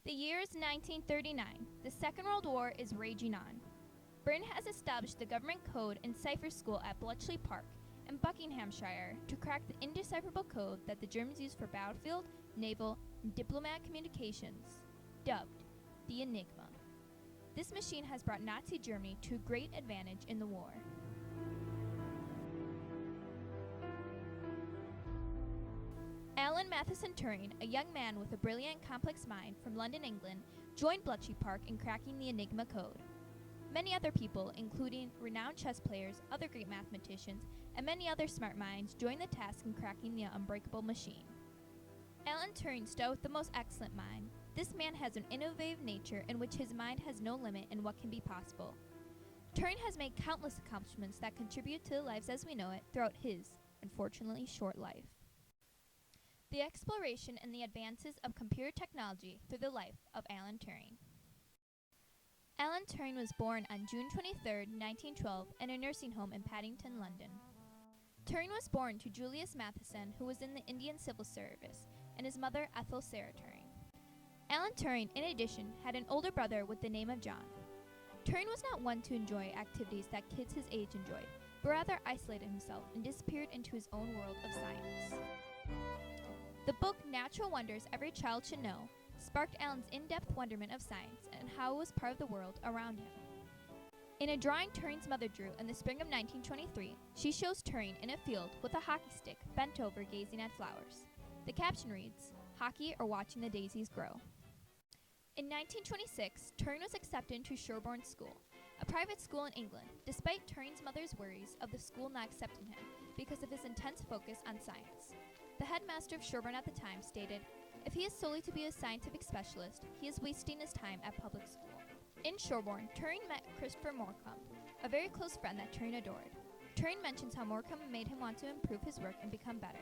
The year is 1939. The Second World War is raging on. Britain has established the government code and cipher school at Bletchley Park in Buckinghamshire to crack the indecipherable code that the Germans used for battlefield, naval, and diplomatic communications, dubbed the Enigma. This machine has brought Nazi Germany to a great advantage in the war. Alan Matheson Turing, a young man with a brilliant, complex mind from London, England, joined Bletchley Park in cracking the Enigma code. Many other people, including renowned chess players, other great mathematicians, and many other smart minds, joined the task in cracking the unbreakable machine. Alan Turing started with the most excellent mind. This man has an innovative nature in which his mind has no limit in what can be possible. Turing has made countless accomplishments that contribute to lives as we know it throughout his, unfortunately, short life. The exploration and the advances of computer technology through the life of Alan Turing. Alan Turing was born on June 23, 1912, in a nursing home in Paddington, London. Turing was born to Julius Matheson, who was in the Indian Civil Service, and his mother, Ethel Sarah Turing. Alan Turing, in addition, had an older brother with the name of John. Turing was not one to enjoy activities that kids his age enjoyed, but rather isolated himself and disappeared into his own world of science. The book Natural Wonders Every Child Should Know sparked Alan's in-depth wonderment of science and how it was part of the world around him. In a drawing Turing's mother drew in the spring of 1923, she shows Turing in a field with a hockey stick bent over gazing at flowers. The caption reads, "Hockey or watching the daisies grow." In 1926, Turing was accepted into Sherborne School, a private school in England, despite Turing's mother's worries of the school not accepting him because of his intense focus on science. The headmaster of Sherborne at the time stated, "If he is solely to be a scientific specialist, he is wasting his time at public school." In Sherborne, Turing met Christopher Morecambe, a very close friend that Turing adored. Turing mentions how Morecambe made him want to improve his work and become better.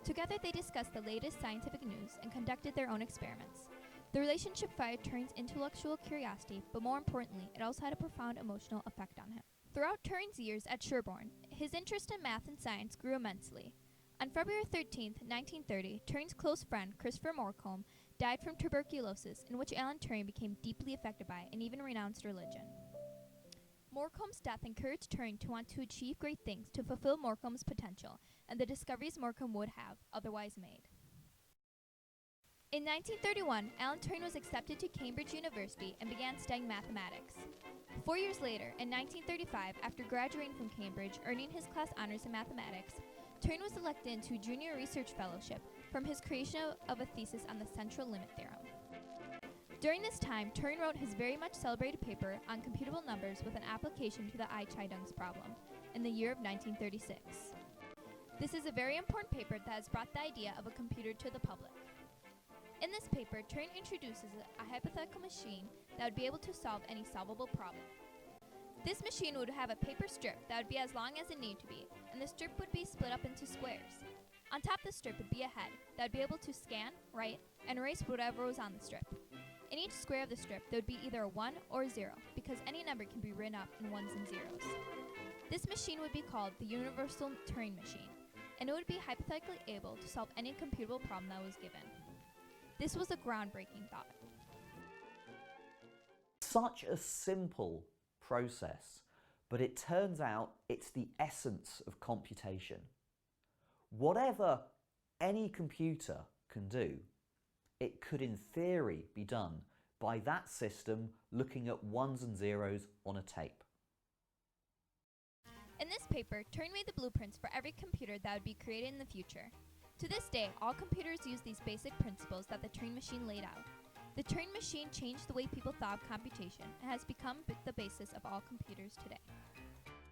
Together they discussed the latest scientific news and conducted their own experiments. The relationship fired Turing's intellectual curiosity, but more importantly, it also had a profound emotional effect on him. Throughout Turing's years at Sherborne, his interest in math and science grew immensely. On February 13, 1930, Turing's close friend, Christopher Morecambe, died from tuberculosis, in which Alan Turing became deeply affected by and even renounced religion. Morecambe's death encouraged Turing to want to achieve great things to fulfill Morecambe's potential and the discoveries Morecambe would have otherwise made. In 1931, Alan Turing was accepted to Cambridge University and began studying mathematics. 4 years later, in 1935, after graduating from Cambridge, earning his class honors in mathematics, Turing was elected into a junior research fellowship from his creation of a thesis on the central limit theorem. During this time, Turing wrote his very much celebrated paper on computable numbers with an application to the Ai-Chi-Dungs problem in the year of 1936. This is a very important paper that has brought the idea of a computer to the public. In this paper, Turing introduces a hypothetical machine that would be able to solve any solvable problem. This machine would have a paper strip that would be as long as it needed to be, and the strip would be split up into squares. On top of the strip would be a head that would be able to scan, write, and erase whatever was on the strip. In each square of the strip, there would be either a 1 or a 0, because any number can be written up in ones and zeros. This machine would be called the Universal Turing Machine, and it would be hypothetically able to solve any computable problem that was given. This was a groundbreaking thought. Such a simple process, but it turns out it's the essence of computation. Whatever any computer can do, it could in theory be done by that system looking at ones and zeros on a tape. In this paper, Turing made the blueprints for every computer that would be created in the future. To this day, all computers use these basic principles that the Turing machine laid out. The Turing machine changed the way people thought of computation and has become the basis of all computers today.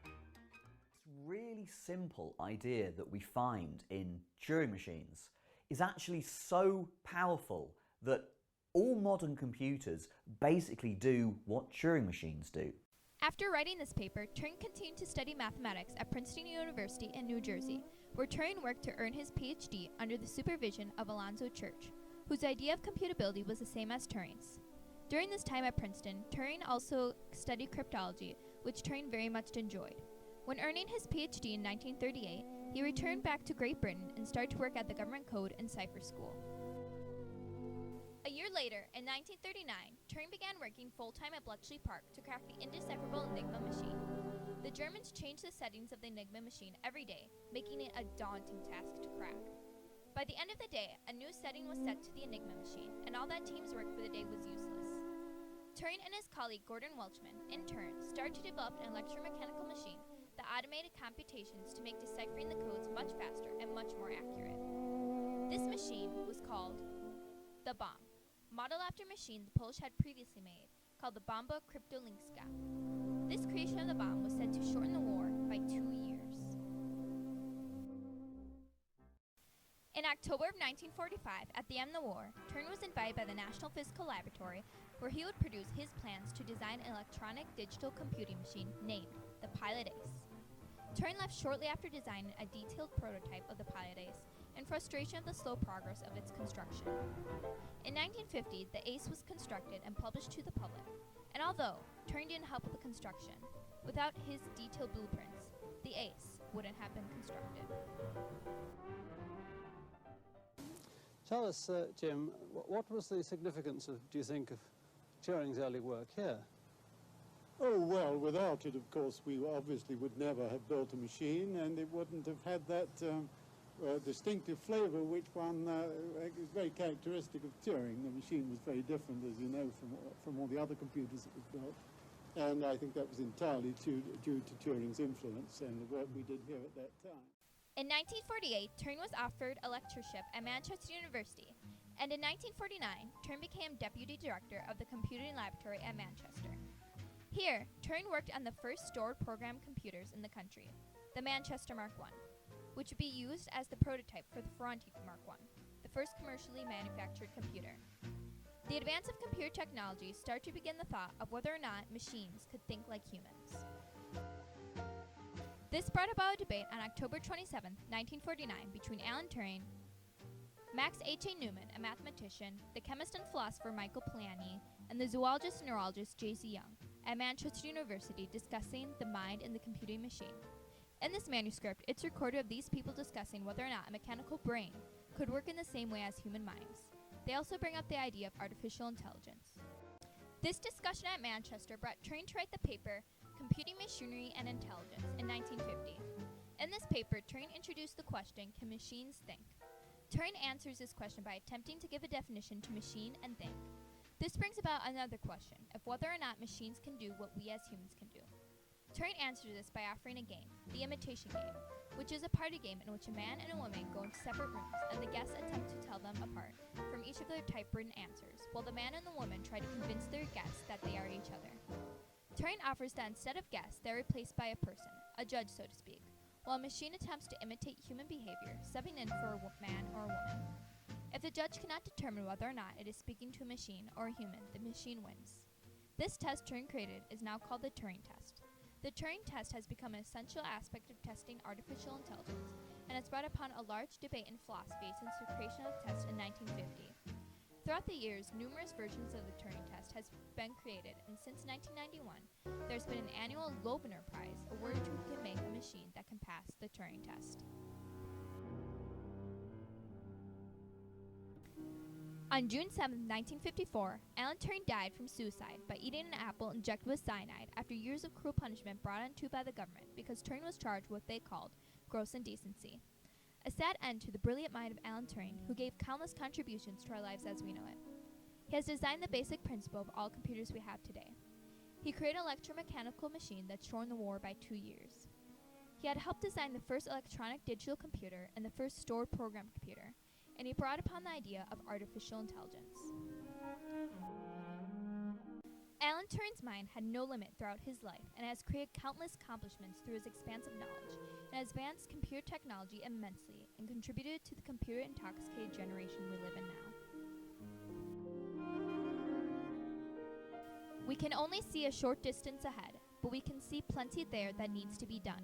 This really simple idea that we find in Turing machines is actually so powerful that all modern computers basically do what Turing machines do. After writing this paper, Turing continued to study mathematics at Princeton University in New Jersey, where Turing worked to earn his PhD under the supervision of Alonzo Church, whose idea of computability was the same as Turing's. During this time at Princeton, Turing also studied cryptology, which Turing very much enjoyed. When earning his PhD in 1938, he returned back to Great Britain and started to work at the Government Code and Cipher School. A year later, in 1939, Turing began working full-time at Bletchley Park to crack the indecipherable Enigma machine. The Germans changed the settings of the Enigma machine every day, making it a daunting task to crack. By the end of the day, a new setting was set to the Enigma machine, and all that team's work for the day was useless. Turing and his colleague Gordon Welchman, in turn, started to develop an electromechanical machine that automated computations to make deciphering the codes much faster and much more accurate. This machine was called the bomb, modeled after a machine the Polish had previously made, called the bomba kryptolinska. This creation of the bomb was said to shorten the war by 2 years. In October of 1945, at the end of the war, Turing was invited by the National Physical Laboratory, where he would produce his plans to design an electronic digital computing machine named the Pilot Ace. Turing left shortly after designing a detailed prototype of the Pilot Ace, in frustration of the slow progress of its construction. In 1950, the Ace was constructed and published to the public, and although Turing didn't help with the construction, without his detailed blueprints, the Ace wouldn't have been constructed. Tell us, Jim, what was the significance of, do you think, of Turing's early work here? Oh, well, without it, of course, we obviously would never have built a machine, and it wouldn't have had that distinctive flavor which one is very characteristic of Turing. The machine was very different, as you know, from all the other computers that was built. And I think that was entirely due to Turing's influence and the work we did here at that time. In 1948, Turing was offered a lectureship at Manchester University, and in 1949, Turing became deputy director of the computing laboratory at Manchester. Here, Turing worked on the first stored program computers in the country, the Manchester Mark I, which would be used as the prototype for the Ferranti Mark I, the first commercially manufactured computer. The advance of computer technology started to begin the thought of whether or not machines could think like humans. This brought about a debate on October 27, 1949, between Alan Turing, Max H.A. Newman, a mathematician, the chemist and philosopher Michael Polanyi, and the zoologist and neurologist J.C. Young at Manchester University discussing the mind and the computing machine. In this manuscript, it's recorded of these people discussing whether or not a mechanical brain could work in the same way as human minds. They also bring up the idea of artificial intelligence. This discussion at Manchester brought Turing to write the paper Computing Machinery and Intelligence in 1950. In this paper, Turing introduced the question, can machines think? Turing answers this question by attempting to give a definition to machine and think. This brings about another question of whether or not machines can do what we as humans can do. Turing answers this by offering a game, the imitation game, which is a party game in which a man and a woman go into separate rooms and the guests attempt to tell them apart from each of their typewritten answers, while the man and the woman try to convince their guests that they are each other. Turing offers that instead of guests, they are replaced by a person, a judge so to speak, while a machine attempts to imitate human behavior, subbing in for a man or a woman. If the judge cannot determine whether or not it is speaking to a machine or a human, the machine wins. This test Turing created is now called the Turing test. The Turing test has become an essential aspect of testing artificial intelligence, and has brought upon a large debate in philosophy since the creation of the test in 1950. Throughout the years, numerous versions of the Turing test has been created, and since 1991, there's been an annual Loebner Prize awarded to who can make a machine that can pass the Turing test. On June 7, 1954, Alan Turing died from suicide by eating an apple injected with cyanide after years of cruel punishment brought onto by the government because Turing was charged with what they called gross indecency. A sad end to the brilliant mind of Alan Turing, who gave countless contributions to our lives as we know it. He has designed the basic principle of all computers we have today. He created an electromechanical machine that shortened the war by 2 years. He had helped design the first electronic digital computer and the first stored program computer, and he brought upon the idea of artificial intelligence. Alan Turing's mind had no limit throughout his life and has created countless accomplishments through his expansive knowledge and has advanced computer technology immensely and contributed to the computer-intoxicated generation we live in now. We can only see a short distance ahead, but we can see plenty there that needs to be done.